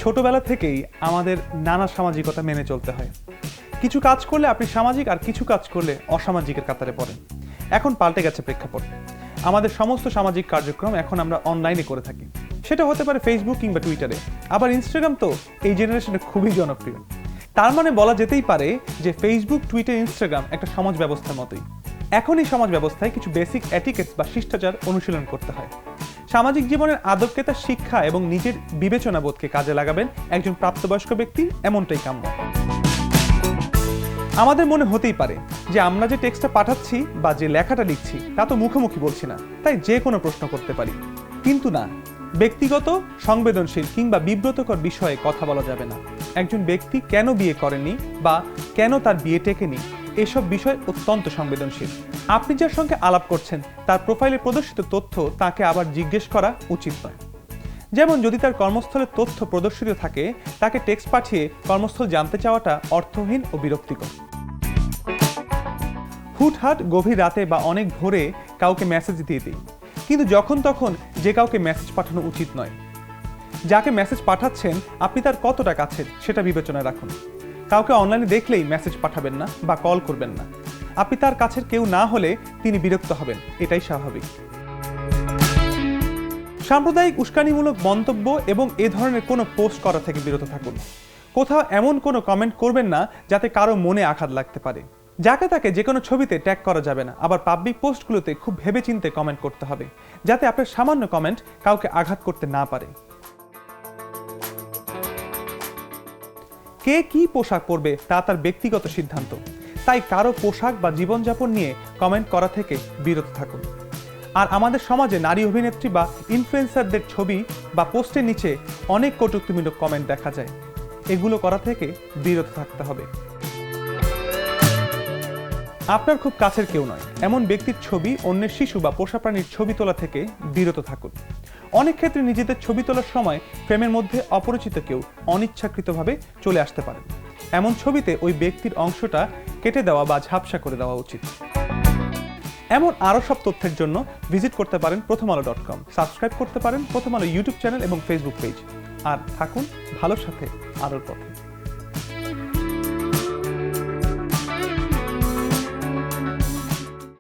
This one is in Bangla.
ছোটবেলা থেকেই আমাদের নানা সামাজিকতা মেনে চলতে হয়। কিছু কাজ করলে আপনি সামাজিক আর কিছু কাজ করলে অসামাজিকের কাতারে পড়েন। এখন পাল্টে গেছে প্রেক্ষাপট। আমাদের সমস্ত সামাজিক কার্যক্রম এখন আমরা অনলাইনে করে থাকি। সেটা হতে পারে ফেসবুক কিংবা টুইটারে, আবার ইনস্টাগ্রাম তো এই জেনারেশনে খুবই জনপ্রিয়। তার মানে বলা যেতেই পারে যে ফেসবুক, টুইটার, ইনস্টাগ্রাম একটা সমাজ ব্যবস্থার মতোই। এখন এই সমাজ ব্যবস্থায় কিছু বেসিক এটিকেটস বা শিষ্টাচার অনুশীলন করতে হয়। সামাজিক জীবনের আদবকে তার শিক্ষা এবং নিজের বিবেচনাবোধকে কাজে লাগাবেন একজন প্রাপ্তবয়স্ক ব্যক্তি, এমনটাই কাম্য। আমাদের মনে হতেই পারে যে আমরা যে টেক্সটটা পাঠাচ্ছি বা যে লেখাটা লিখছি তা তো মুখোমুখি বলছি না, তাই যে কোনো প্রশ্ন করতে পারি। কিন্তু না, ব্যক্তিগত, সংবেদনশীল কিংবা বিব্রতকর বিষয়ে কথা বলা যাবে না। একজন ব্যক্তি কেন বিয়ে করেনি বা কেন তার বিয়ে টেকেনি, এসব বিষয় অত্যন্ত সংবেদনশীল। আপনি যার সঙ্গে আলাপ করছেন তার প্রোফাইলে প্রদর্শিত তথ্য তাকে আবার জিজ্ঞেস করা উচিত নয়। যেমন যদি তার কর্মস্থলের তথ্য প্রদর্শিত থাকে, তাকে টেক্সট পাঠিয়ে কর্মস্থল জানতে চাওয়াটা অর্থহীন ও বিরক্তিকর। হুটহাট গভীর রাতে বা অনেক ভোরে কাউকে মেসেজ দিয়ে দিই, কিন্তু যখন তখন যে কাউকে মেসেজ পাঠানো উচিত নয়। যাকে মেসেজ পাঠাচ্ছেন আপনি তার কতটা কাছের সেটা বিবেচনায় রাখুন। কাউকে অনলাইনে দেখলেই মেসেজ পাঠাবেন না বা কল করবেন না। আপনি তার কাছের কেউ না হলে তিনি বিরক্ত হবেন, এটাই স্বাভাবিক। সাম্প্রদায়িক উস্কানিমূলক মন্তব্য এবং এ ধরনের কোনো পোস্ট করা থেকে বিরত থাকুন। কোথাও এমন কোনো কমেন্ট করবেন না যাতে কারো মনে আঘাত লাগতে পারে। যাকে তাকে যে কোনো ছবিতে ট্যাগ করা যাবে না। আবার পাবলিক পোস্টগুলোতে খুব ভেবেচিন্তে কমেন্ট করতে হবে, যাতে আপনার সামান্য কমেন্ট কাউকে আঘাত করতে না পারে। কে কি পোশাক পরবে তা তার ব্যক্তিগত সিদ্ধান্ত, তাই কারো পোশাক বা জীবনযাপন নিয়ে কমেন্ট করা থেকে বিরত থাকুন। আর আমাদের সমাজে নারী অভিনেত্রী বা ইনফ্লুয়েন্সারদের ছবি বা পোস্টের নিচে অনেক কটূক্তিমূলক কমেন্ট দেখা যায়, এগুলো করা থেকে বিরত থাকতে হবে। আপনার খুব কাছের কেউ নয় এমন ব্যক্তির ছবি, অন্যের শিশু বা পোষা প্রাণীর ছবি তোলা থেকে বিরত থাকুন। অনেক ক্ষেত্রে নিজেদের ছবি তোলার সময় ফ্রেমের মধ্যে অপরিচিত কেউ অনিচ্ছাকৃতভাবে চলে আসতে পারেন। এমন ছবিতে ওই ব্যক্তির অংশটা কেটে দেওয়া বা ঝাপসা করে দেওয়া উচিত। এমন আরও সব তথ্যের জন্য ভিজিট করতে পারেন prothomalo.com, সাবস্ক্রাইব করতে পারেন প্রথম আলো ইউটিউব চ্যানেল এবং ফেসবুক পেজ। আর থাকুন ভালোর সাথে, আলোর পথে।